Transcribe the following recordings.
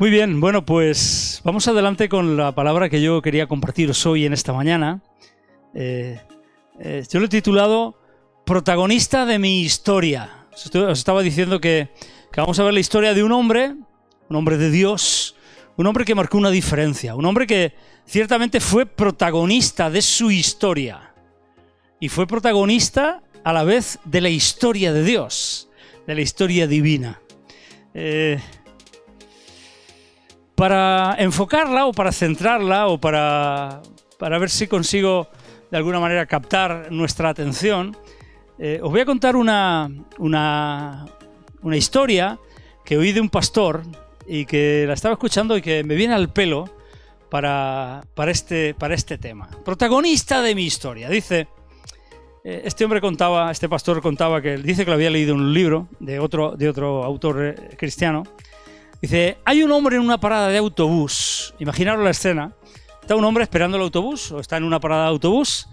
Muy bien, bueno, pues vamos adelante con la palabra que yo quería compartiros hoy en esta mañana. Yo lo he titulado Protagonista de mi historia. Os estaba diciendo que vamos a ver la historia de un hombre de Dios, un hombre que marcó una diferencia, un hombre que ciertamente fue protagonista de su historia y fue protagonista a la vez de la historia de Dios, de la historia divina. Para enfocarla o para centrarla o para ver si consigo de alguna manera captar nuestra atención, os voy a contar una historia que oí de un pastor y que la estaba escuchando y que me viene al pelo para este tema. Protagonista de mi historia. Dice, este pastor contaba que dice que lo había leído en un libro de otro autor cristiano. Dice, hay un hombre en una parada de autobús. Imaginaros la escena. Está un hombre esperando el autobús o está en una parada de autobús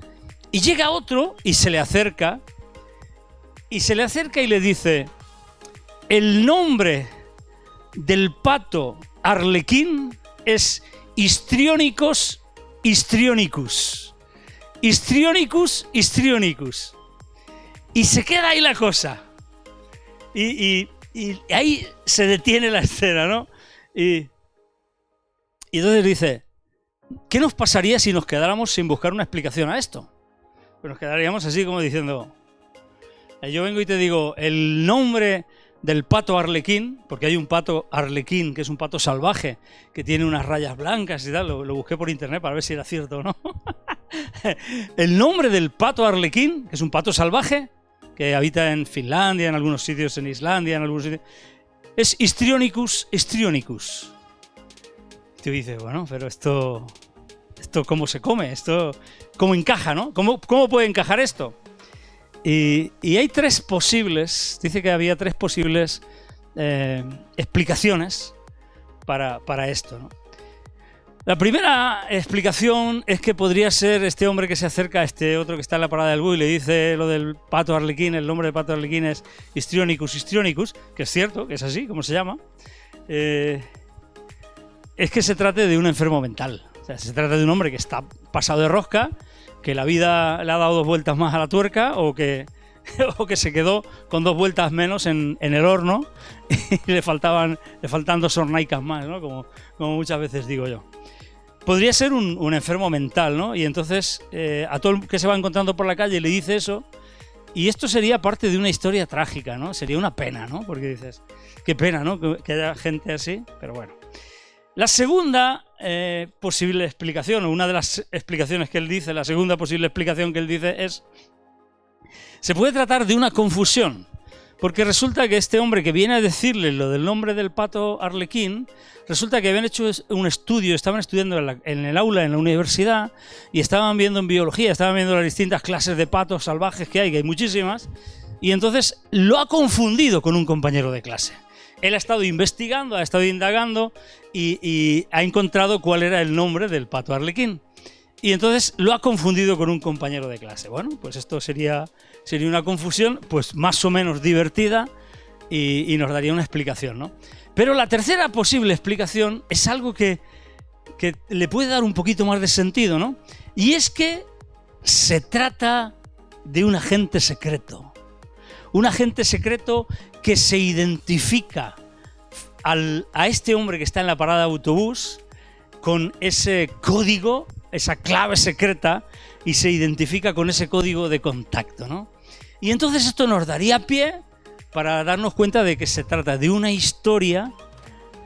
y llega otro y se le acerca y le dice, el nombre del pato arlequín es Histrionicus histrionicus. Histrionicus histrionicus. Y se queda ahí la cosa. Y ahí se detiene la escena, ¿no? Y entonces dice, ¿qué nos pasaría si nos quedáramos sin buscar una explicación a esto? Pues nos quedaríamos así como diciendo, yo vengo y te digo el nombre del pato arlequín, porque hay un pato arlequín que es un pato salvaje, que tiene unas rayas blancas y tal, lo busqué por internet para ver si era cierto o no. El nombre del pato arlequín, que es un pato salvaje, que habita en Finlandia, en algunos sitios, en Islandia, en algunos sitios, es Histrionicus histrionicus. Tú dices, bueno, pero esto ¿cómo se come? Esto ¿cómo encaja, no? ¿Cómo puede encajar esto? Y hay tres posibles, dice que había tres posibles explicaciones para esto, ¿no? La primera explicación es que podría ser este hombre que se acerca a este otro que está en la parada del bus y le dice lo del pato arlequín, el nombre del pato arlequín es Histrionicus histrionicus, que es cierto, que es así, como se llama. Es que se trate de un enfermo mental. O sea, se trata de un hombre que está pasado de rosca, que la vida le ha dado 2 vueltas más a la tuerca o que se quedó con 2 vueltas menos en el horno y le faltan 2 hornaicas más, ¿no? Como muchas veces digo yo. Podría ser un enfermo mental, ¿no? Y entonces a todo el que se va encontrando por la calle le dice eso, y esto sería parte de una historia trágica, ¿no? Sería una pena, ¿no? Porque dices, qué pena, ¿no? Que haya gente así, pero bueno. La segunda posible explicación, o una de las explicaciones que él dice, la segunda posible explicación que él dice es, se puede tratar de una confusión, porque resulta que este hombre que viene a decirle lo del nombre del pato arlequín, resulta que habían hecho un estudio, estaban estudiando en el aula, en la universidad, y estaban viendo en biología, estaban viendo las distintas clases de patos salvajes que hay muchísimas, y entonces lo ha confundido con un compañero de clase. Él ha estado investigando, ha estado indagando y ha encontrado cuál era el nombre del pato arlequín. Y entonces lo ha confundido con un compañero de clase. Bueno, pues esto sería una confusión pues más o menos divertida y nos daría una explicación, ¿no? Pero la tercera posible explicación es algo que le puede dar un poquito más de sentido, ¿no? Y es que se trata de un agente secreto. Un agente secreto que se identifica a este hombre que está en la parada de autobús con ese código, esa clave secreta, y se identifica con ese código de contacto, ¿no? Y entonces esto nos daría pie para darnos cuenta de que se trata de una historia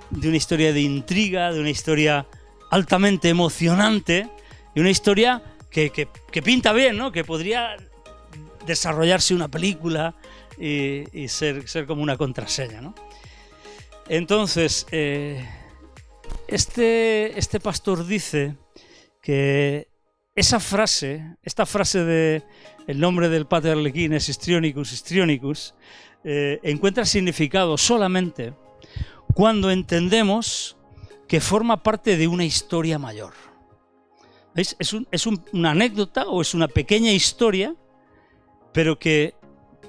de intriga, de una historia altamente emocionante, y una historia que pinta bien, ¿no? Que podría desarrollarse una película y ser como una contraseña, ¿no? Entonces, este pastor dice que esta frase de el nombre del pato arlequín es Histrionicus histrionicus, encuentra significado solamente cuando entendemos que forma parte de una historia mayor. ¿Veis? Es una anécdota o es una pequeña historia, pero que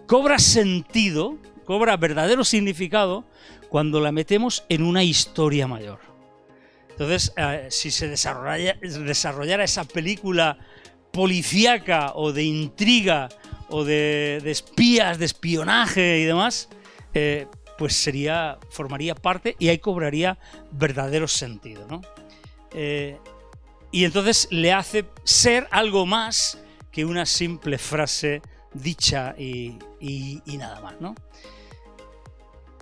cobra sentido cobra verdadero significado cuando la metemos en una historia mayor. Entonces, si se desarrollara esa película policíaca o de intriga o de espías, de espionaje y demás, pues formaría parte y ahí cobraría verdadero sentido, ¿no? Y entonces le hace ser algo más que una simple frase dicha y nada más, ¿no?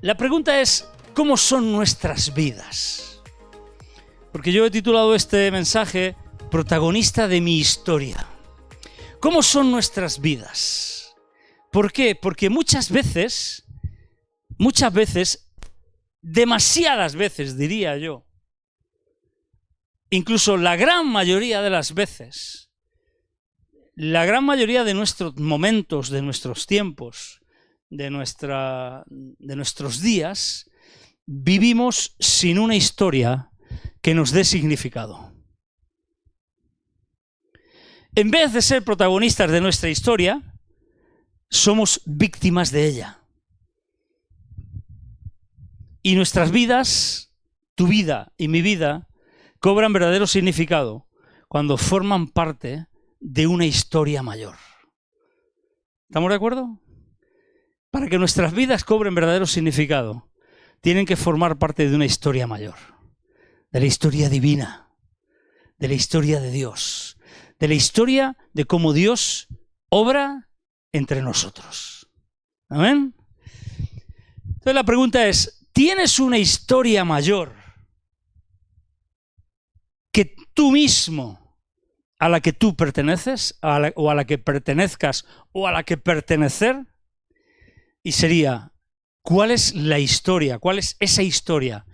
La pregunta es, ¿cómo son nuestras vidas? Porque yo he titulado este mensaje Protagonista de mi historia. ¿Cómo son nuestras vidas? ¿Por qué? Porque muchas veces, demasiadas veces diría yo, incluso la gran mayoría de las veces, la gran mayoría de nuestros momentos, de nuestros tiempos, de nuestros días, vivimos sin una historia que nos dé significado. En vez de ser protagonistas de nuestra historia, somos víctimas de ella. Y nuestras vidas, tu vida y mi vida, cobran verdadero significado cuando forman parte de una historia mayor. ¿Estamos de acuerdo? Para que nuestras vidas cobren verdadero significado, tienen que formar parte de una historia mayor, de la historia divina, de la historia de Dios, de la historia de cómo Dios obra entre nosotros. ¿Amén? Entonces la pregunta es, ¿tienes una historia mayor que tú mismo, a la que tú perteneces, o a la que pertenezcas, o a la que pertenecer? Y sería, ¿cuál es la historia? ¿Cuál es esa historia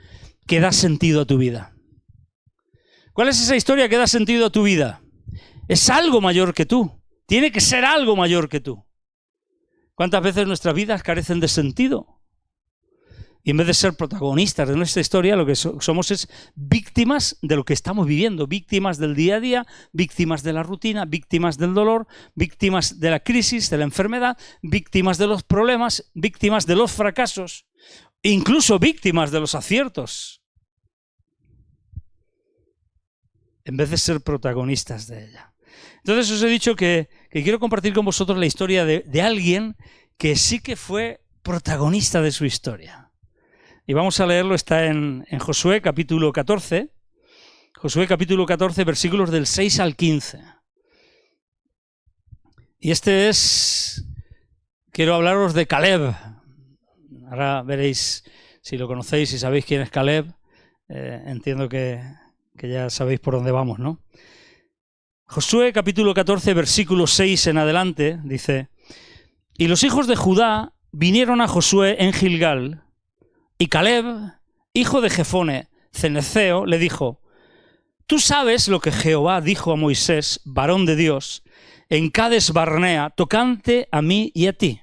que da sentido a tu vida? ¿Cuál es esa historia que da sentido a tu vida? Es algo mayor que tú. Tiene que ser algo mayor que tú. ¿Cuántas veces nuestras vidas carecen de sentido? Y en vez de ser protagonistas de nuestra historia, lo que somos es víctimas de lo que estamos viviendo, víctimas del día a día, víctimas de la rutina, víctimas del dolor, víctimas de la crisis, de la enfermedad, víctimas de los problemas, víctimas de los fracasos, incluso víctimas de los aciertos, en vez de ser protagonistas de ella. Entonces os he dicho que quiero compartir con vosotros la historia de alguien que sí que fue protagonista de su historia. Y vamos a leerlo, está en Josué capítulo 14. Josué capítulo 14, versículos del 6 al 15. Y quiero hablaros de Caleb. Ahora veréis, si lo conocéis y sabéis quién es Caleb, entiendo que ya sabéis por dónde vamos, ¿no? Josué capítulo 14, versículo 6 en adelante, dice: Y los hijos de Judá vinieron a Josué en Gilgal, y Caleb, hijo de Jefone, cenezeo, le dijo: Tú sabes lo que Jehová dijo a Moisés, varón de Dios, en Cades Barnea, tocante a mí y a ti.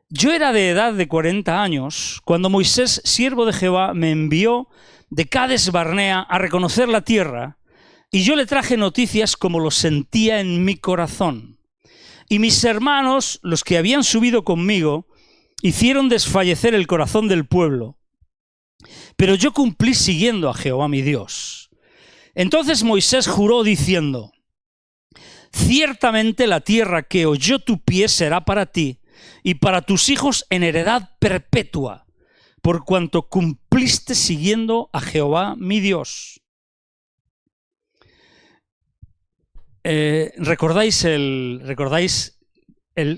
Yo era de edad de 40 años, cuando Moisés, siervo de Jehová, me envió de Cades Barnea a reconocer la tierra, y yo le traje noticias como lo sentía en mi corazón. Y mis hermanos, los que habían subido conmigo, hicieron desfallecer el corazón del pueblo. Pero yo cumplí siguiendo a Jehová mi Dios. Entonces Moisés juró diciendo: Ciertamente la tierra que oyó tu pie será para ti y para tus hijos en heredad perpetua, por cuanto cumpliste siguiendo a Jehová mi Dios. ¿Recordáis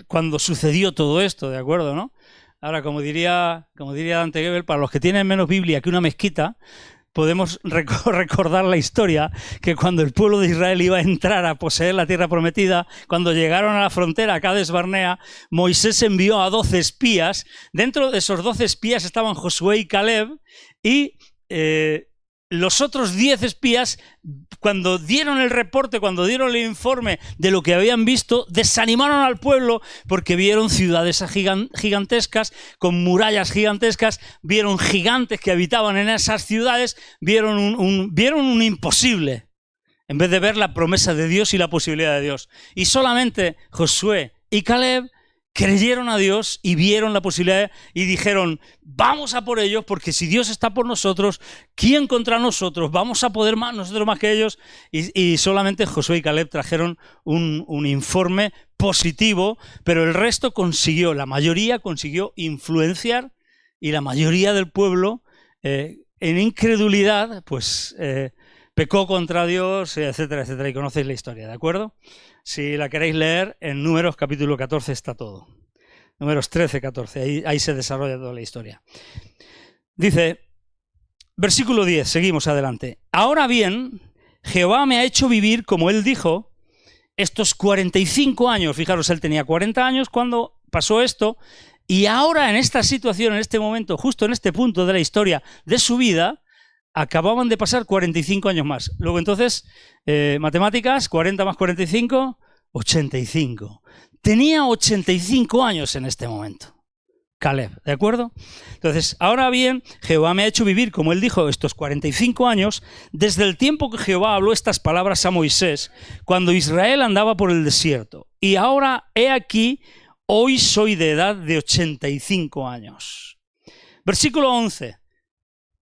cuando sucedió todo esto, de acuerdo, no? Ahora, como diría Dante Gebel, para los que tienen menos Biblia que una mezquita, podemos recordar la historia que cuando el pueblo de Israel iba a entrar a poseer la tierra prometida, cuando llegaron a la frontera, a Cades Barnea, Moisés envió a 12 espías. Dentro de esos 12 espías estaban Josué y Caleb, y los otros 10 espías, cuando dieron el reporte, cuando dieron el informe de lo que habían visto, desanimaron al pueblo porque vieron ciudades gigantescas, con murallas gigantescas, vieron gigantes que habitaban en esas ciudades, vieron un imposible, en vez de ver la promesa de Dios y la posibilidad de Dios. Y solamente Josué y Caleb, creyeron a Dios y vieron la posibilidad y dijeron, vamos a por ellos, porque si Dios está por nosotros, ¿quién contra nosotros? Vamos a poder más, nosotros más que ellos. Y solamente Josué y Caleb trajeron un informe positivo, pero el resto la mayoría consiguió influenciar, y la mayoría del pueblo, en incredulidad, pues pecó contra Dios, etcétera, etcétera. Y conocéis la historia, ¿de acuerdo? Si la queréis leer, en Números capítulo 14 está todo. Números 13, 14, ahí se desarrolla toda la historia. Dice, versículo 10, seguimos adelante. Ahora bien, Jehová me ha hecho vivir, como él dijo, estos 45 años. Fijaros, él tenía 40 años cuando pasó esto, y ahora en esta situación, en este momento, justo en este punto de la historia de su vida, acababan de pasar 45 años más. Luego entonces, matemáticas, 40 más 45, 85. Tenía 85 años en este momento, Caleb, ¿de acuerdo? Entonces, ahora bien, Jehová me ha hecho vivir, como él dijo, estos 45 años, desde el tiempo que Jehová habló estas palabras a Moisés, cuando Israel andaba por el desierto. Y ahora, he aquí, hoy soy de edad de 85 años. Versículo 11.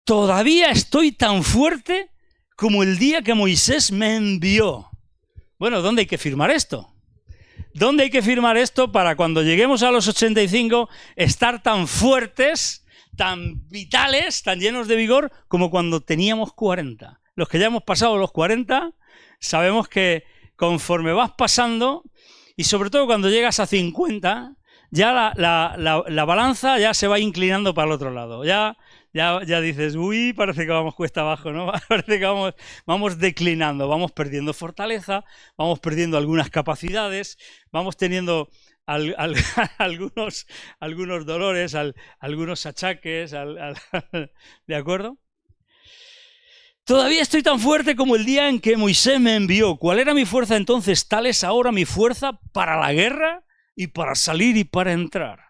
Todavía estoy tan fuerte como el día que Moisés me envió. Bueno, ¿dónde hay que firmar esto? ¿Dónde hay que firmar esto para cuando lleguemos a los 85 estar tan fuertes, tan vitales, tan llenos de vigor como cuando teníamos 40? Los que ya hemos pasado los 40 sabemos que conforme vas pasando, y sobre todo cuando llegas a 50, ya la balanza ya se va inclinando para el otro lado. Ya dices, uy, parece que vamos cuesta abajo, ¿no? Parece que vamos declinando, vamos perdiendo fortaleza, vamos perdiendo algunas capacidades, vamos teniendo algunos dolores, algunos achaques, ¿de acuerdo? Todavía estoy tan fuerte como el día en que Moisés me envió. ¿Cuál era mi fuerza entonces? Tal es ahora mi fuerza para la guerra y para salir y para entrar.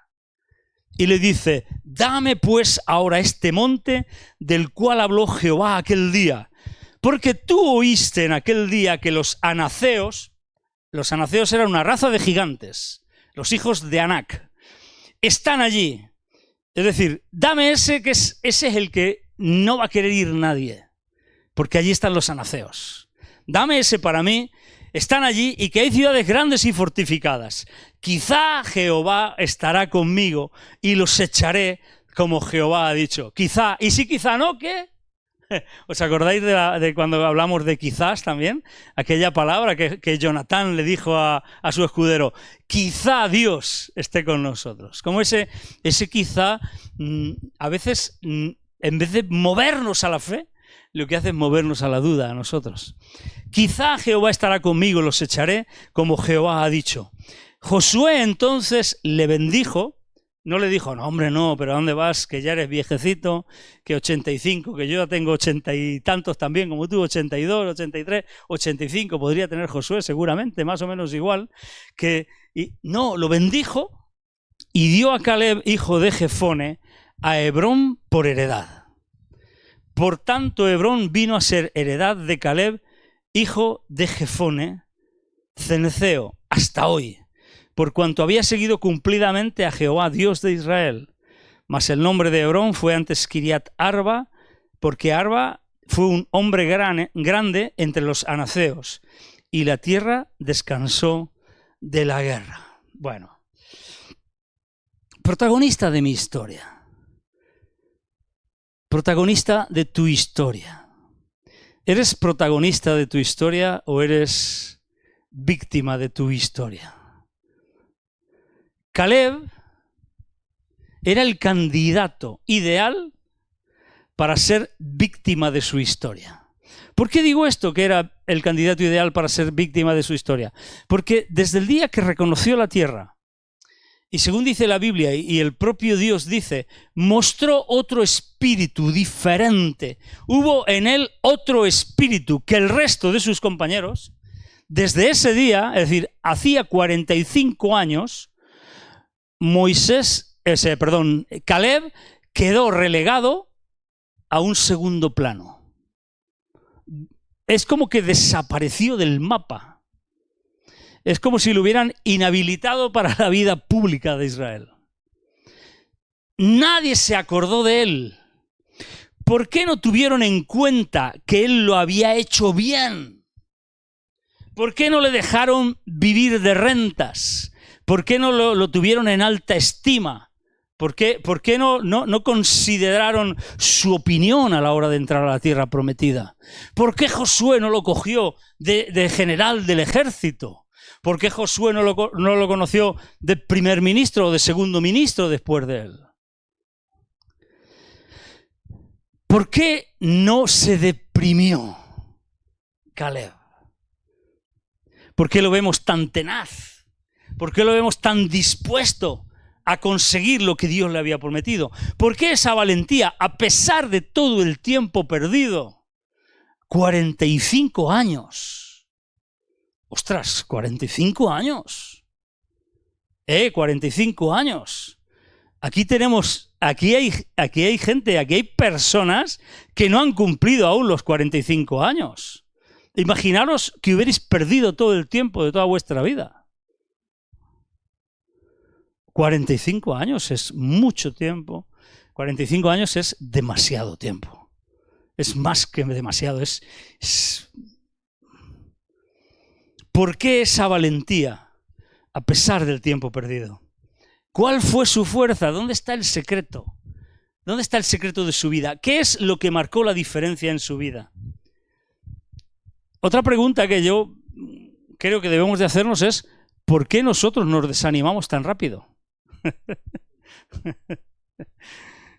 Y le dice, dame pues ahora este monte del cual habló Jehová aquel día, porque tú oíste en aquel día que los anaceos eran una raza de gigantes, los hijos de Anac, están allí. Es decir, dame ese es el que no va a querer ir nadie, porque allí están los anaceos. Dame ese para mí. Están allí y que hay ciudades grandes y fortificadas. Quizá Jehová estará conmigo y los echaré como Jehová ha dicho. Quizá. Y si quizá no, ¿qué? ¿Os acordáis de cuando hablamos de quizás también? Aquella palabra que Jonatán le dijo a su escudero. Quizá Dios esté con nosotros. Como ese quizá, a veces, en vez de movernos a la fe, lo que hace es movernos a la duda a nosotros. Quizá Jehová estará conmigo, los echaré como Jehová ha dicho. Josué entonces le bendijo, no le dijo, no hombre no, pero ¿a dónde vas? Que ya eres viejecito, que 85, que yo ya tengo 80 y tantos también como tú, 82, 83, 85 podría tener Josué seguramente, más o menos igual. No, lo bendijo y dio a Caleb, hijo de Jefone, a Hebrón por heredad. Por tanto, Hebrón vino a ser heredad de Caleb, hijo de Jefone, ceneceo, hasta hoy, por cuanto había seguido cumplidamente a Jehová, Dios de Israel. Mas el nombre de Hebrón fue antes Kiriat Arba, porque Arba fue un hombre grande entre los anaceos, y la tierra descansó de la guerra. Bueno, protagonista de mi historia. Protagonista de tu historia. ¿Eres protagonista de tu historia o eres víctima de tu historia? Caleb era el candidato ideal para ser víctima de su historia. ¿Por qué digo esto, que era el candidato ideal para ser víctima de su historia? Porque desde el día que reconoció la tierra, y según dice la Biblia y el propio Dios dice, mostró otro espíritu diferente. Hubo en él otro espíritu que el resto de sus compañeros. Desde ese día, es decir, hacía 45 años, Caleb quedó relegado a un segundo plano. Es como que desapareció del mapa. Es como si lo hubieran inhabilitado para la vida pública de Israel. Nadie se acordó de él. ¿Por qué no tuvieron en cuenta que él lo había hecho bien? ¿Por qué no le dejaron vivir de rentas? ¿Por qué no lo tuvieron en alta estima? ¿Por qué no consideraron su opinión a la hora de entrar a la tierra prometida? ¿Por qué Josué no lo cogió de general del ejército? ¿Por qué Josué no lo conoció de primer ministro o de segundo ministro después de él? ¿Por qué no se deprimió Caleb? ¿Por qué lo vemos tan tenaz? ¿Por qué lo vemos tan dispuesto a conseguir lo que Dios le había prometido? ¿Por qué esa valentía, a pesar de todo el tiempo perdido? 45 años. ¡Ostras! 45 años. 45 años. Aquí hay gente, aquí hay personas que no han cumplido aún los 45 años. Imaginaros que hubierais perdido todo el tiempo de toda vuestra vida. 45 años es mucho tiempo. 45 años es demasiado tiempo. Es más que demasiado. ¿Por qué esa valentía a pesar del tiempo perdido? ¿Cuál fue su fuerza? ¿Dónde está el secreto? ¿Dónde está el secreto de su vida? ¿Qué es lo que marcó la diferencia en su vida? Otra pregunta que yo creo que debemos de hacernos es ¿por qué nosotros nos desanimamos tan rápido?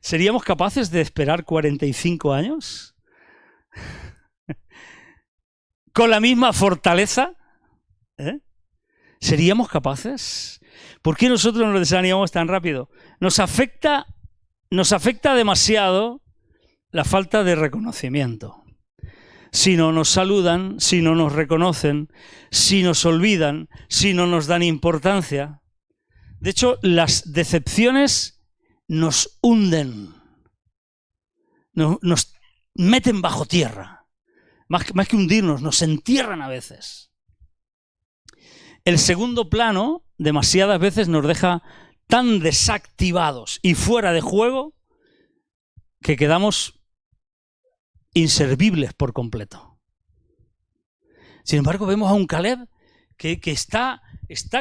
¿Seríamos capaces de esperar 45 años? ¿Con la misma fortaleza? ¿Seríamos capaces? ¿Por qué nosotros nos desanimamos tan rápido? Nos afecta demasiado la falta de reconocimiento. Si no nos saludan, si no nos reconocen, si nos olvidan, si no nos dan importancia. De hecho, las decepciones nos hunden, nos meten bajo tierra. Más que hundirnos, nos entierran a veces. El segundo plano, demasiadas veces, nos deja tan desactivados y fuera de juego que quedamos inservibles por completo. Sin embargo, vemos a un Caleb que está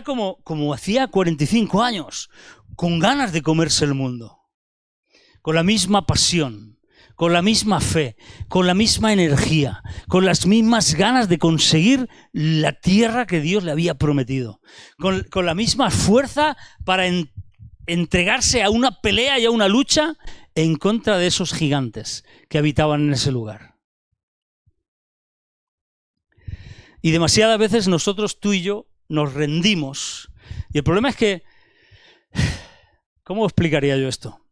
como hacía 45 años, con ganas de comerse el mundo, con la misma pasión, con la misma fe, con la misma energía, con las mismas ganas de conseguir la tierra que Dios le había prometido, con la misma fuerza para entregarse a una pelea y a una lucha en contra de esos gigantes que habitaban en ese lugar. Y demasiadas veces nosotros, tú y yo, nos rendimos. Y el problema es que, ¿cómo explicaría yo esto?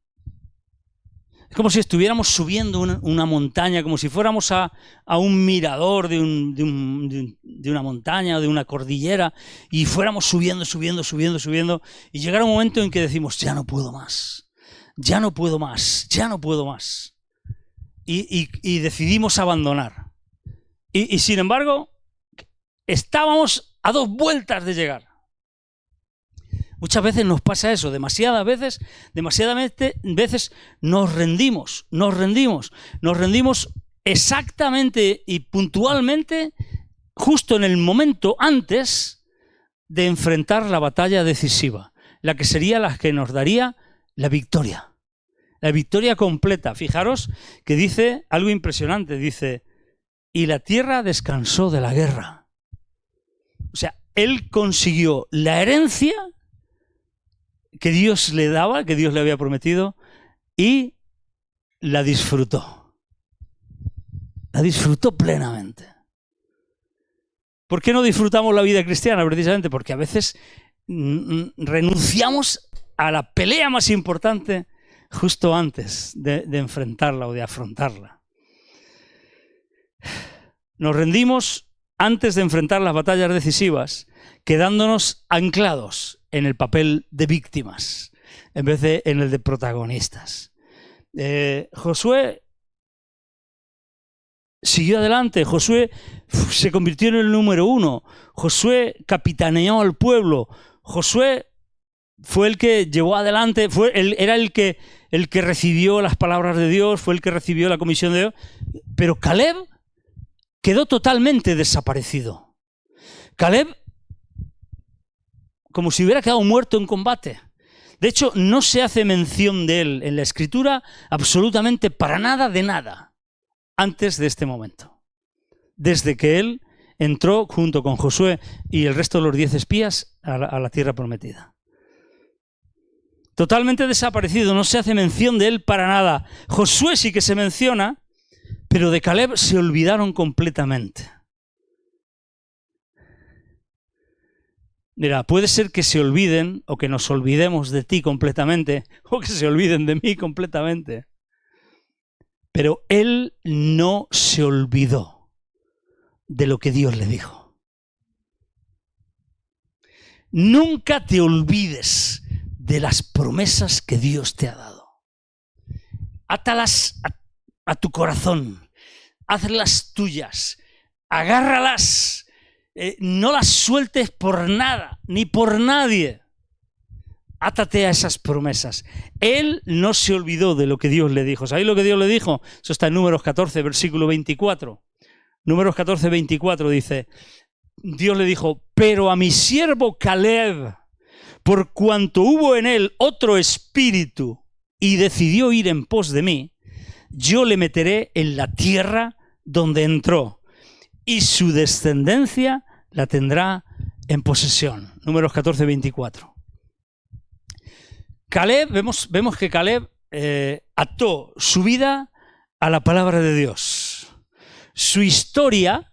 Es como si estuviéramos subiendo una montaña, como si fuéramos a un mirador de una montaña o de una cordillera y fuéramos subiendo, y llegara un momento en que decimos, ya no puedo más, ya no puedo más, ya no puedo más. Y decidimos abandonar. Y sin embargo, estábamos a 2 vueltas de llegar. Muchas veces nos pasa eso, demasiadas veces nos rendimos exactamente y puntualmente justo en el momento antes de enfrentar la batalla decisiva, la que sería la que nos daría la victoria completa. Fijaros que dice algo impresionante, dice, y la tierra descansó de la guerra. O sea, él consiguió la herencia que Dios le daba, que Dios le había prometido, y la disfrutó. La disfrutó plenamente. ¿Por qué no disfrutamos la vida cristiana? Precisamente porque a veces renunciamos a la pelea más importante justo antes de enfrentarla o de afrontarla. Nos rendimos antes de enfrentar las batallas decisivas, quedándonos anclados en el papel de víctimas, en vez de en el de protagonistas. Josué siguió adelante, Josué se convirtió en el número 1. Josué capitaneó al pueblo. Josué fue el que llevó adelante, era el que recibió las palabras de Dios, fue el que recibió la comisión de Dios. Pero Caleb quedó totalmente desaparecido. Caleb, como si hubiera quedado muerto en combate. De hecho, no se hace mención de él en la Escritura absolutamente para nada de nada antes de este momento. Desde que él entró junto con Josué y el resto de los 10 espías a la tierra prometida. Totalmente desaparecido, no se hace mención de él para nada. Josué sí que se menciona, pero de Caleb se olvidaron completamente. Mira, puede ser que se olviden o que nos olvidemos de ti completamente o que se olviden de mí completamente. Pero él no se olvidó de lo que Dios le dijo. Nunca te olvides de las promesas que Dios te ha dado. Átalas a tu corazón, hazlas tuyas, agárralas, no las sueltes por nada, ni por nadie. Átate a esas promesas. Él no se olvidó de lo que Dios le dijo. ¿Sabéis lo que Dios le dijo? Eso está en Números 14, versículo 24. Números 14, 24 dice, Dios le dijo, pero a mi siervo Caleb, por cuanto hubo en él otro espíritu y decidió ir en pos de mí, yo le meteré en la tierra donde entró y su descendencia la tendrá en posesión. Números 14, 24. Caleb, vemos que Caleb ató su vida a la palabra de Dios. Su historia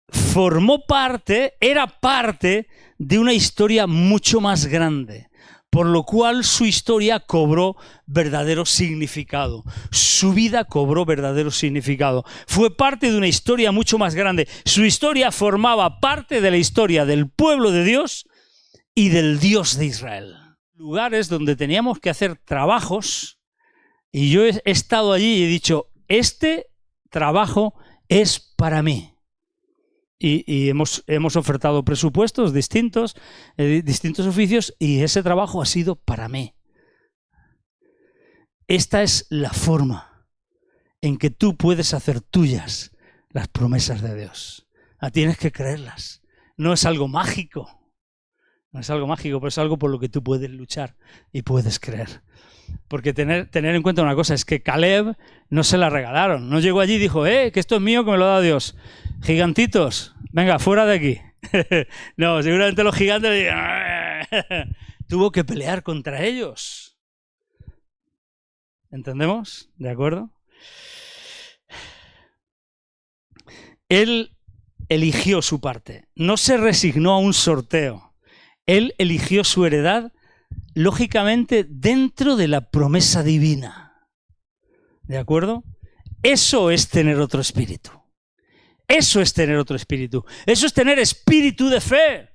formó parte, era parte de una historia mucho más grande, por lo cual su historia cobró verdadero significado. Su vida cobró verdadero significado. Fue parte de una historia mucho más grande. Su historia formaba parte de la historia del pueblo de Dios y del Dios de Israel. Lugares donde teníamos que hacer trabajos, y yo he estado allí y he dicho, este trabajo es para mí. Y hemos ofertado presupuestos distintos oficios, y ese trabajo ha sido para mí. Esta es la forma en que tú puedes hacer tuyas las promesas de Dios. Tienes que creerlas. No es algo mágico. No es algo mágico, pero es algo por lo que tú puedes luchar y puedes creer. Porque tener en cuenta una cosa, es que Caleb no se la regalaron. No llegó allí y dijo, que esto es mío, que me lo ha dado Dios. Gigantitos, venga, fuera de aquí. No, seguramente los gigantes tuvo que pelear contra ellos. ¿Entendemos? ¿De acuerdo? Él eligió su parte. No se resignó a un sorteo. Él eligió su heredad, lógicamente, dentro de la promesa divina. ¿De acuerdo? Eso es tener otro espíritu. Eso es tener otro espíritu. Eso es tener espíritu de fe.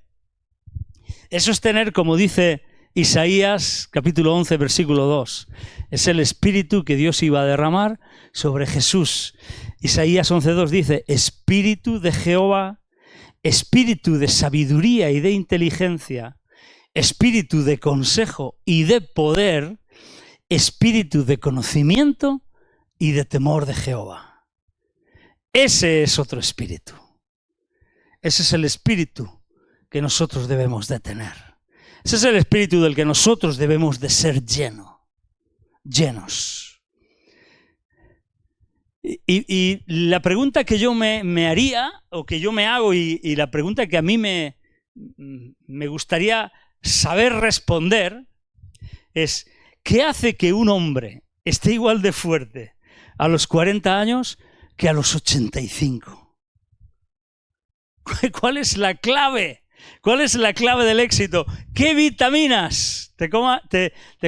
Eso es tener, como dice Isaías, capítulo 11, versículo 2. Es el espíritu que Dios iba a derramar sobre Jesús. Isaías 11:2 dice, espíritu de Jehová, espíritu de sabiduría y de inteligencia, espíritu de consejo y de poder, espíritu de conocimiento y de temor de Jehová. Ese es otro espíritu. Ese es el espíritu que nosotros debemos de tener. Ese es el espíritu del que nosotros debemos de ser llenos. Y la pregunta que yo me haría, o que yo me hago, y la pregunta que a mí me gustaría saber responder, es ¿qué hace que un hombre esté igual de fuerte a los 40 años que a los 85? ¿Cuál es la clave? ¿Cuál es la clave del éxito? ¿Qué vitaminas? Te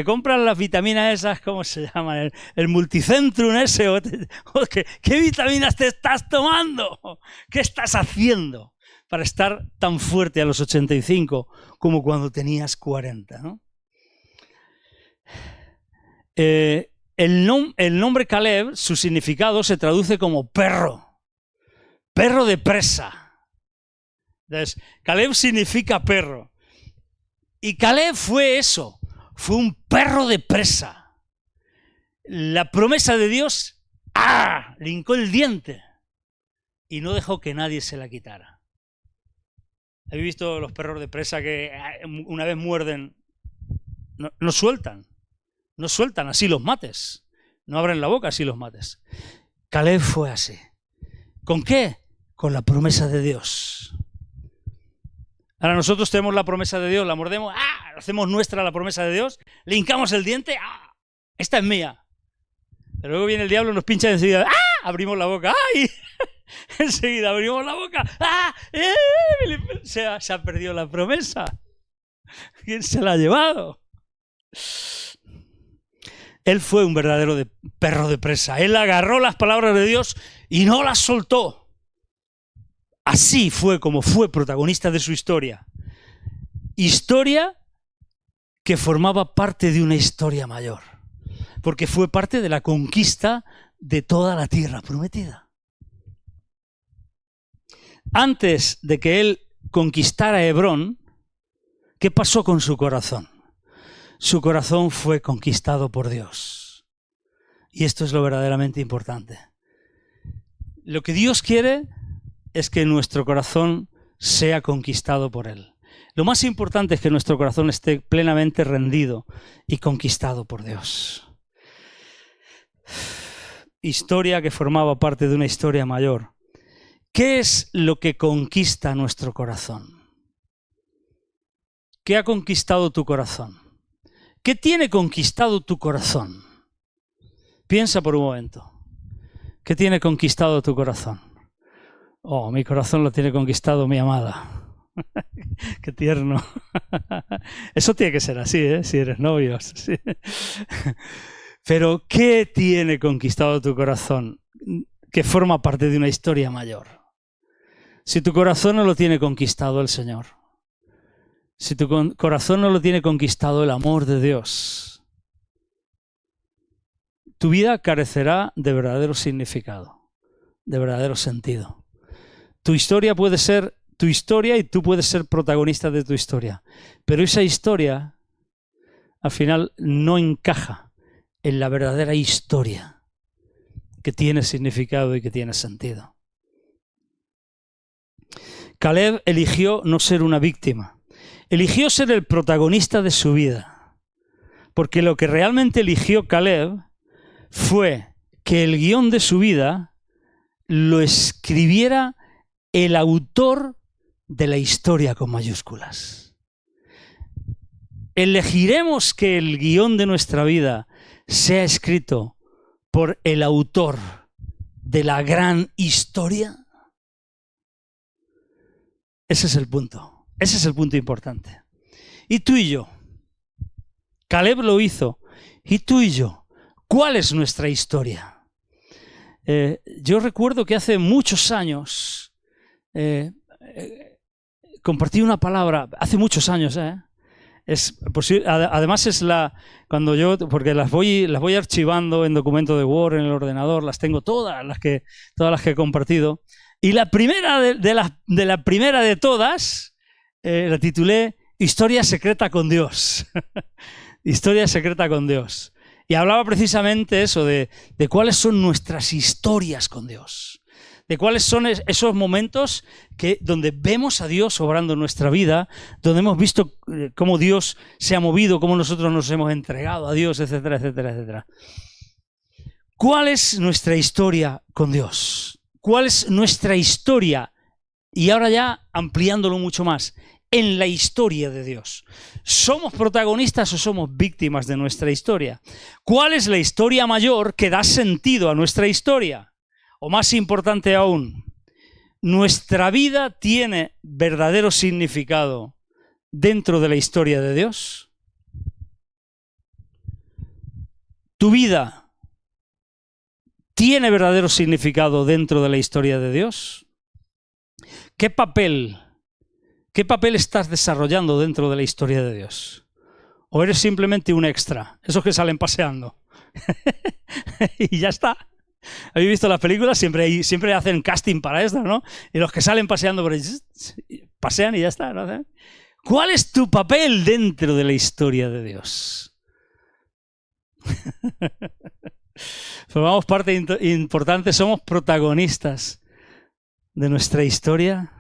compras las vitaminas esas, ¿cómo se llaman? El multicentrum ese. ¿Qué vitaminas te estás tomando? ¿Qué estás haciendo para estar tan fuerte a los 85 como cuando tenías 40? ¿No? El nombre Caleb, su significado se traduce como perro. perro de presa. Entonces, Caleb significa perro. Y Caleb fue eso, fue un perro de presa. La promesa de Dios, le hincó el diente y no dejó que nadie se la quitara. ¿Habéis visto los perros de presa que una vez muerden, no sueltan? No sueltan, así los mates. No abren la boca, así los mates. Caleb fue así. ¿Con qué? Con la promesa de Dios. Ahora nosotros tenemos la promesa de Dios, la mordemos, hacemos nuestra la promesa de Dios, le hincamos el diente, esta es mía. Pero luego viene el diablo, nos pincha y enseguida, abrimos la boca, enseguida abrimos la boca, se ha perdido la promesa. ¿Quién se la ha llevado? Él fue un verdadero perro de presa. Él agarró las palabras de Dios y no las soltó. Así fue como fue protagonista de su historia. Historia que formaba parte de una historia mayor. Porque fue parte de la conquista de toda la tierra prometida. Antes de que él conquistara Hebrón, ¿qué pasó con su corazón? Su corazón fue conquistado por Dios. Y esto es lo verdaderamente importante. Lo que Dios quiere es que nuestro corazón sea conquistado por Él. Lo más importante es que nuestro corazón esté plenamente rendido y conquistado por Dios. Historia que formaba parte de una historia mayor. ¿Qué es lo que conquista nuestro corazón? ¿Qué ha conquistado tu corazón? ¿Qué tiene conquistado tu corazón? Piensa por un momento. ¿Qué tiene conquistado tu corazón? Mi corazón lo tiene conquistado mi amada. Qué tierno. Eso tiene que ser así, si eres novios. Sí. Pero, ¿qué tiene conquistado tu corazón que forma parte de una historia mayor? Si tu corazón no lo tiene conquistado el Señor, si tu corazón no lo tiene conquistado el amor de Dios, tu vida carecerá de verdadero significado, de verdadero sentido. Tu historia puede ser tu historia y tú puedes ser protagonista de tu historia. Pero esa historia, al final, no encaja en la verdadera historia que tiene significado y que tiene sentido. Caleb eligió no ser una víctima. Eligió ser el protagonista de su vida. Porque lo que realmente eligió Caleb fue que el guión de su vida lo escribiera el autor de la historia con mayúsculas. Elegiremos que el guión de nuestra vida sea escrito por el autor de la gran historia. Ese es el punto. Ese es el punto importante. Y tú y yo. Caleb lo hizo. Y tú y yo. ¿Cuál es nuestra historia? Yo recuerdo que hace muchos años compartí una palabra, hace muchos años, además es cuando yo, porque las voy archivando en documento de Word en el ordenador, las tengo todas las que he compartido, y la primera de todas la titulé Historia secreta con Dios. Historia secreta con Dios. Y hablaba precisamente eso de cuáles son nuestras historias con Dios. De cuáles son esos momentos donde vemos a Dios obrando en nuestra vida, donde hemos visto cómo Dios se ha movido, cómo nosotros nos hemos entregado a Dios, etcétera, etcétera, etcétera. ¿Cuál es nuestra historia con Dios? ¿Cuál es nuestra historia? Y ahora ya ampliándolo mucho más, en la historia de Dios. ¿Somos protagonistas o somos víctimas de nuestra historia? ¿Cuál es la historia mayor que da sentido a nuestra historia? O más importante aún, ¿nuestra vida tiene verdadero significado dentro de la historia de Dios? ¿Tu vida tiene verdadero significado dentro de la historia de Dios? ¿Qué papel estás desarrollando dentro de la historia de Dios? ¿O eres simplemente un extra? Esos que salen paseando. Y ya está. ¿Habéis visto las películas? Siempre hacen casting para esto, ¿no? Y los que salen paseando por ahí, pasean y ya está, ¿no? ¿Cuál es tu papel dentro de la historia de Dios? Formamos parte importante, somos protagonistas de nuestra historia.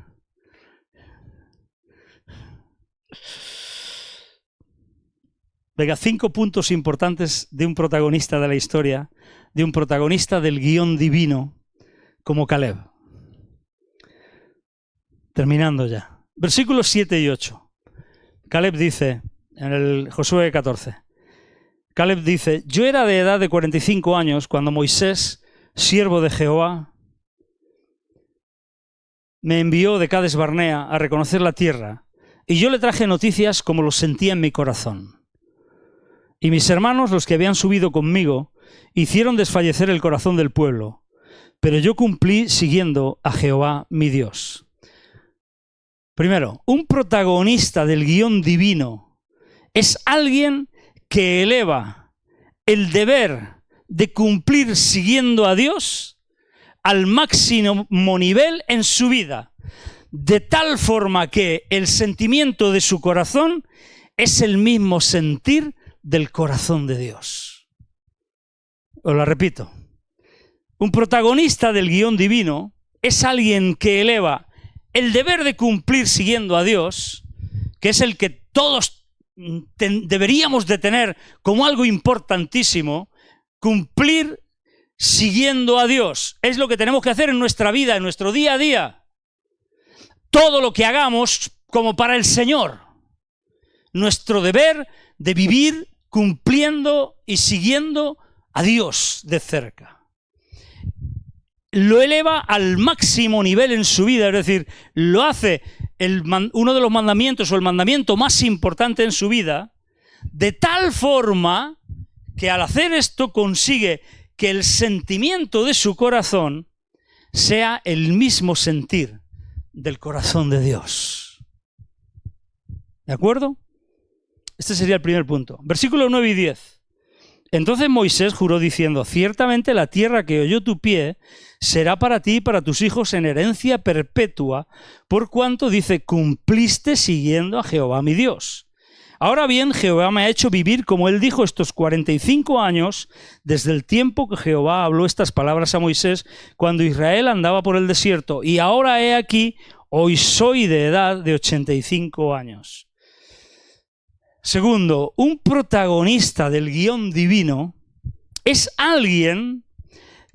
Venga, 5 puntos importantes de un protagonista de la historia, de un protagonista del guión divino, como Caleb. Terminando ya. Versículos 7 y 8. Caleb dice, en el Josué 14, Caleb dice, yo era de edad de 45 años cuando Moisés, siervo de Jehová, me envió de Cades Barnea a reconocer la tierra, y yo le traje noticias como lo sentía en mi corazón. Y mis hermanos, los que habían subido conmigo, hicieron desfallecer el corazón del pueblo, pero yo cumplí siguiendo a Jehová mi Dios. Primero, un protagonista del guión divino es alguien que eleva el deber de cumplir siguiendo a Dios al máximo nivel en su vida, de tal forma que el sentimiento de su corazón es el mismo sentir del corazón de Dios. Os lo repito. Un protagonista del guión divino es alguien que eleva el deber de cumplir siguiendo a Dios, que es el que todos deberíamos de tener como algo importantísimo, cumplir siguiendo a Dios. Es lo que tenemos que hacer en nuestra vida, en nuestro día a día. Todo lo que hagamos como para el Señor. Nuestro deber de vivir cumpliendo y siguiendo a Dios de cerca. Lo eleva al máximo nivel en su vida, es decir, lo hace uno de los mandamientos o el mandamiento más importante en su vida, de tal forma que al hacer esto consigue que el sentimiento de su corazón sea el mismo sentir del corazón de Dios. ¿De acuerdo? Este sería el primer punto. Versículos 9 y 10. Entonces Moisés juró diciendo, ciertamente la tierra que oyó tu pie será para ti y para tus hijos en herencia perpetua, por cuanto, dice, cumpliste siguiendo a Jehová mi Dios. Ahora bien, Jehová me ha hecho vivir, como él dijo, estos 45 años, desde el tiempo que Jehová habló estas palabras a Moisés, cuando Israel andaba por el desierto. Y ahora he aquí, hoy soy de edad de 85 años. Segundo, un protagonista del guión divino es alguien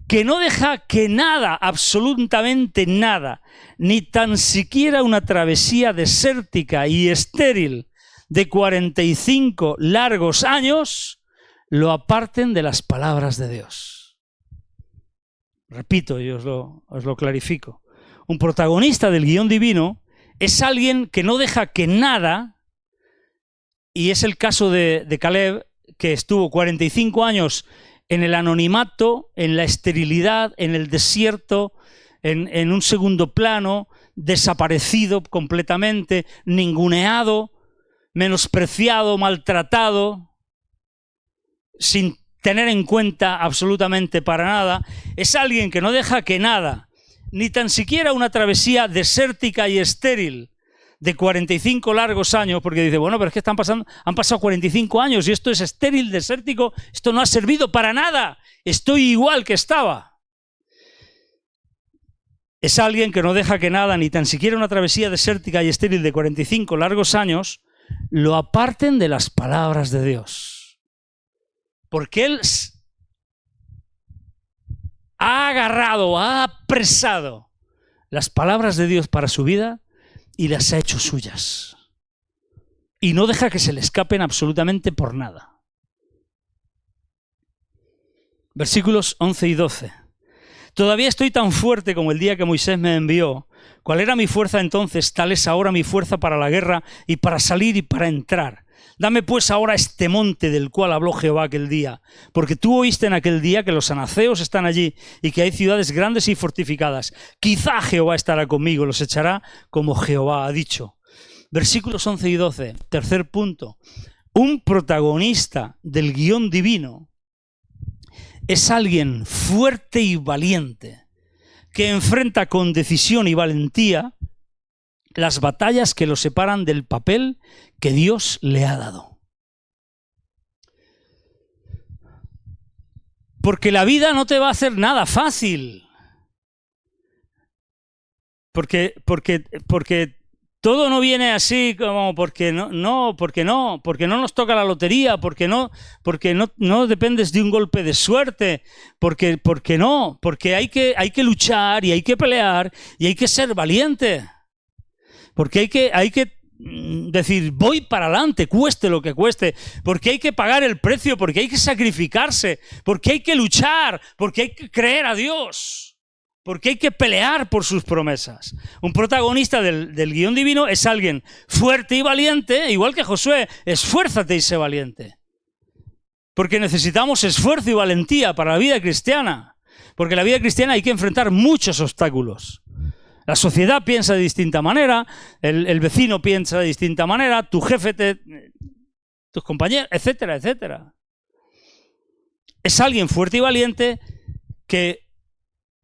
que no deja que nada, absolutamente nada, ni tan siquiera una travesía desértica y estéril de 45 largos años, lo aparten de las palabras de Dios. Repito y os lo clarifico. Un protagonista del guión divino es alguien que no deja que nada. Y es el caso de Caleb, que estuvo 45 años en el anonimato, en la esterilidad, en el desierto, en un segundo plano, desaparecido completamente, ninguneado, menospreciado, maltratado, sin tener en cuenta absolutamente para nada. Es alguien que no deja que nada, ni tan siquiera una travesía desértica y estéril, de 45 largos años, porque dice, bueno, pero es que han pasado 45 años y esto es estéril, desértico, esto no ha servido para nada, estoy igual que estaba. Es alguien que no deja que nada, ni tan siquiera una travesía desértica y estéril de 45 largos años, lo aparten de las palabras de Dios. Porque él ha agarrado, ha apresado las palabras de Dios para su vida y las ha hecho suyas. Y no deja que se le escapen absolutamente por nada. Versículos 11 y 12. Todavía estoy tan fuerte como el día que Moisés me envió. ¿Cuál era mi fuerza entonces? Tal es ahora mi fuerza para la guerra y para salir y para entrar. Dame pues ahora este monte del cual habló Jehová aquel día, porque tú oíste en aquel día que los anaceos están allí y que hay ciudades grandes y fortificadas. Quizá Jehová estará conmigo, los echará como Jehová ha dicho. Versículos 11 y 12, tercer punto. Un protagonista del guión divino es alguien fuerte y valiente, que enfrenta con decisión y valentía las batallas que lo separan del papel que Dios le ha dado. Porque la vida no te va a hacer nada fácil. Porque todo no viene así como porque no nos toca la lotería, porque no dependes de un golpe de suerte, porque hay que luchar y hay que pelear y hay que ser valiente. Porque hay que decir, voy para adelante, cueste lo que cueste, porque hay que pagar el precio, porque hay que sacrificarse, porque hay que luchar, porque hay que creer a Dios, porque hay que pelear por sus promesas. Un protagonista del guión divino es alguien fuerte y valiente, igual que Josué, esfuérzate y sé valiente. Porque necesitamos esfuerzo y valentía para la vida cristiana, porque en la vida cristiana hay que enfrentar muchos obstáculos. La sociedad piensa de distinta manera, el vecino piensa de distinta manera, tu jefe, tus compañeros, etcétera, etcétera. Es alguien fuerte y valiente que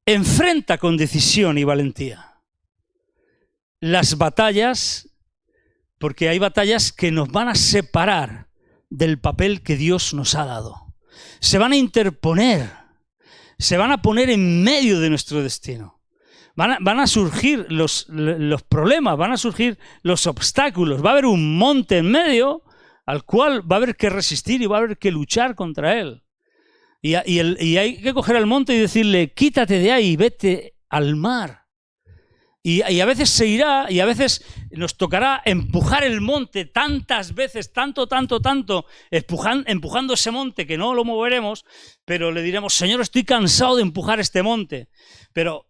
enfrenta con decisión y valentía las batallas, porque hay batallas que nos van a separar del papel que Dios nos ha dado. Se van a interponer, se van a poner en medio de nuestro destino. Van a surgir los problemas, van a surgir los obstáculos, va a haber un monte en medio al cual va a haber que resistir y va a haber que luchar contra él. Y hay que coger al monte y decirle, quítate de ahí, vete al mar. Y a veces se irá y a veces nos tocará empujar el monte tantas veces, tanto, empujando ese monte que no lo moveremos, pero le diremos, Señor, estoy cansado de empujar este monte. Pero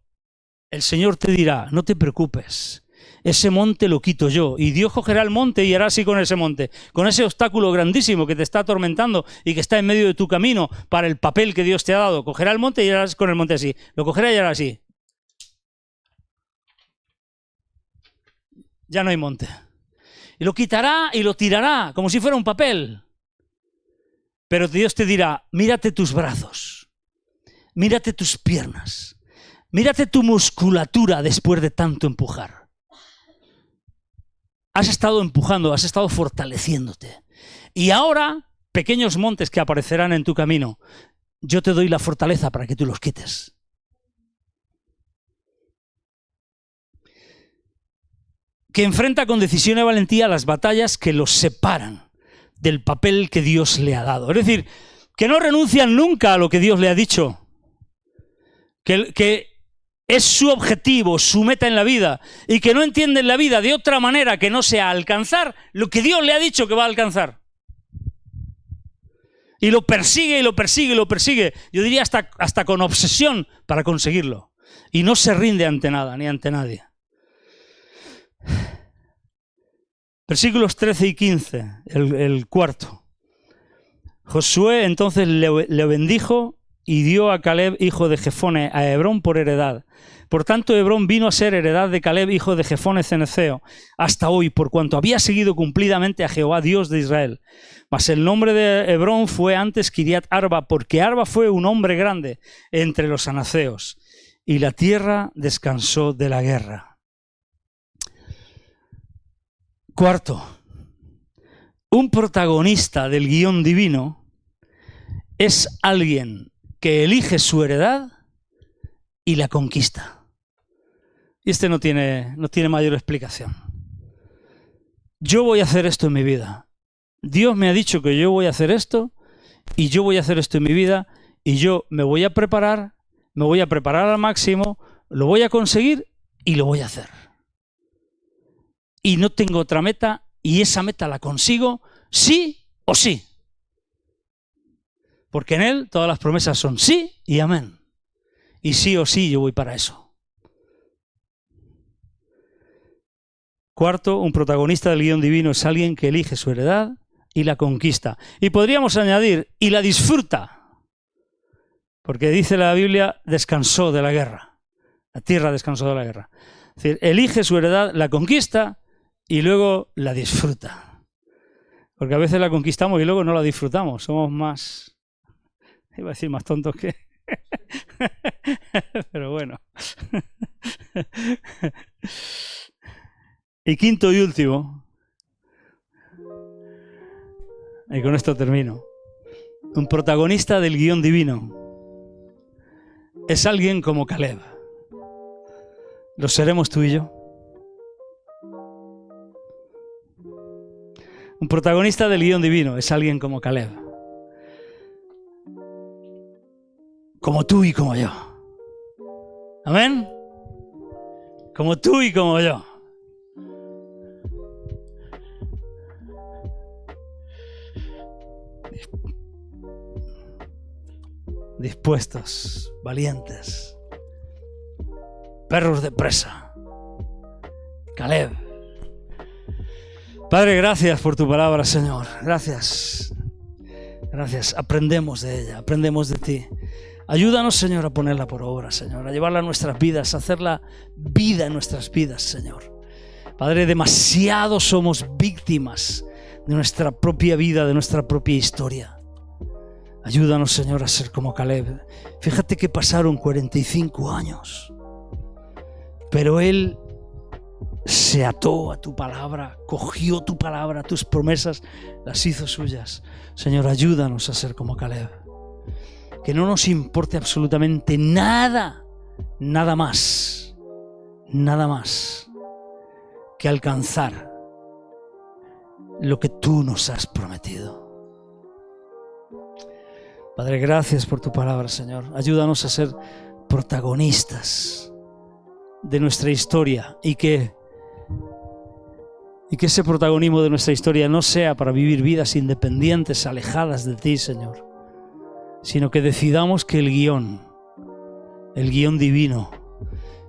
el Señor te dirá, no te preocupes, ese monte lo quito yo. Y Dios cogerá el monte y hará así con ese monte, con ese obstáculo grandísimo que te está atormentando y que está en medio de tu camino para el papel que Dios te ha dado. Cogerá el monte y harás con el monte así. Lo cogerá y hará así. Ya no hay monte. Y lo quitará y lo tirará como si fuera un papel. Pero Dios te dirá, mírate tus brazos, mírate tus piernas. Mírate tu musculatura después de tanto empujar. Has estado empujando, has estado fortaleciéndote. Y ahora, pequeños montes que aparecerán en tu camino, yo te doy la fortaleza para que tú los quites. Que enfrenta con decisión y valentía las batallas que los separan del papel que Dios le ha dado. Es decir, que no renuncian nunca a lo que Dios le ha dicho. Que es su objetivo, su meta en la vida, y que no entienden la vida de otra manera que no sea alcanzar lo que Dios le ha dicho que va a alcanzar. Y lo persigue, y lo persigue, y lo persigue. Yo diría hasta con obsesión para conseguirlo. Y no se rinde ante nada, ni ante nadie. Versículos 13 y 15, el cuarto. Josué entonces le bendijo y dio a Caleb, hijo de Jefone, a Hebrón por heredad. Por tanto, Hebrón vino a ser heredad de Caleb, hijo de Jefone ceneceo, hasta hoy, por cuanto había seguido cumplidamente a Jehová, Dios de Israel. Mas el nombre de Hebrón fue antes Kiriat Arba, porque Arba fue un hombre grande entre los anaceos, y la tierra descansó de la guerra. Cuarto, un protagonista del guión divino es alguien que elige su heredad y la conquista. Y este no tiene mayor explicación. Yo voy a hacer esto en mi vida. Dios me ha dicho que yo voy a hacer esto y yo voy a hacer esto en mi vida y yo me voy a preparar al máximo, lo voy a conseguir y lo voy a hacer. Y no tengo otra meta y esa meta la consigo sí o sí. Porque en Él todas las promesas son sí y amén. Y sí o sí yo voy para eso. Cuarto, un protagonista del guión divino es alguien que elige su heredad y la conquista. Y podríamos añadir, y la disfruta. Porque dice la Biblia, descansó de la guerra. La tierra descansó de la guerra. Es decir, elige su heredad, la conquista y luego la disfruta. Porque a veces la conquistamos y luego no la disfrutamos. Somos más Iba a decir más tontos que... Pero bueno. Y quinto y último, y con esto termino, un protagonista del guión divino es alguien como Caleb. ¿Lo seremos tú y yo? Un protagonista del guión divino es alguien como Caleb. Como tú y como yo. ¿Amén? Como tú y como yo. Dispuestos, valientes, perros de presa. Caleb. Padre, gracias por tu palabra, Señor. Gracias. Gracias. Aprendemos de ella, aprendemos de ti. Ayúdanos, Señor, a ponerla por obra, Señor, a llevarla a nuestras vidas, a hacerla vida en nuestras vidas, Señor. Padre, demasiado somos víctimas de nuestra propia vida, de nuestra propia historia. Ayúdanos, Señor, a ser como Caleb. Fíjate que pasaron 45 años, pero él se ató a tu palabra, cogió tu palabra, tus promesas, las hizo suyas. Señor, ayúdanos a ser como Caleb. Que no nos importe absolutamente nada, nada más que alcanzar lo que tú nos has prometido. Padre, gracias por tu palabra, Señor. Ayúdanos a ser protagonistas de nuestra historia y que ese protagonismo de nuestra historia no sea para vivir vidas independientes, alejadas de ti, Señor, sino que decidamos que el guión divino,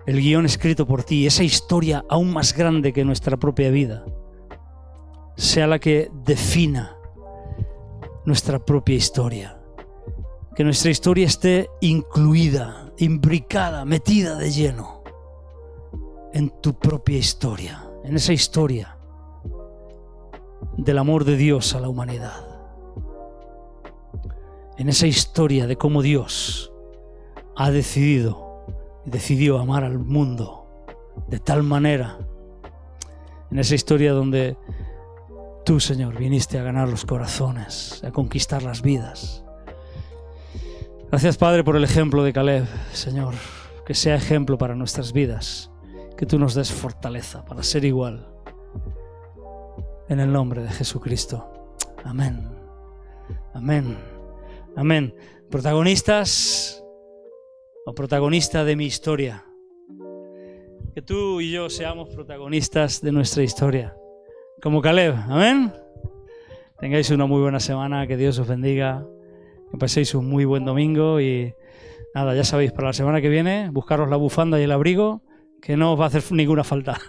el guión escrito por ti, esa historia aún más grande que nuestra propia vida, sea la que defina nuestra propia historia. Que nuestra historia esté incluida, imbricada, metida de lleno en tu propia historia, en esa historia del amor de Dios a la humanidad, en esa historia de cómo Dios ha decidió amar al mundo de tal manera, en esa historia donde tú, Señor, viniste a ganar los corazones, a conquistar las vidas. Gracias, Padre, por el ejemplo de Caleb, Señor, que sea ejemplo para nuestras vidas, que tú nos des fortaleza para ser igual, en el nombre de Jesucristo. Amén, amén, amén. Protagonistas o protagonista de mi historia, que tú y yo seamos protagonistas de nuestra historia, como Caleb, amén. Tengáis una muy buena semana, que Dios os bendiga. Que paséis un muy buen domingo y nada, ya sabéis, para la semana que viene, buscaros la bufanda y el abrigo, que no os va a hacer ninguna falta.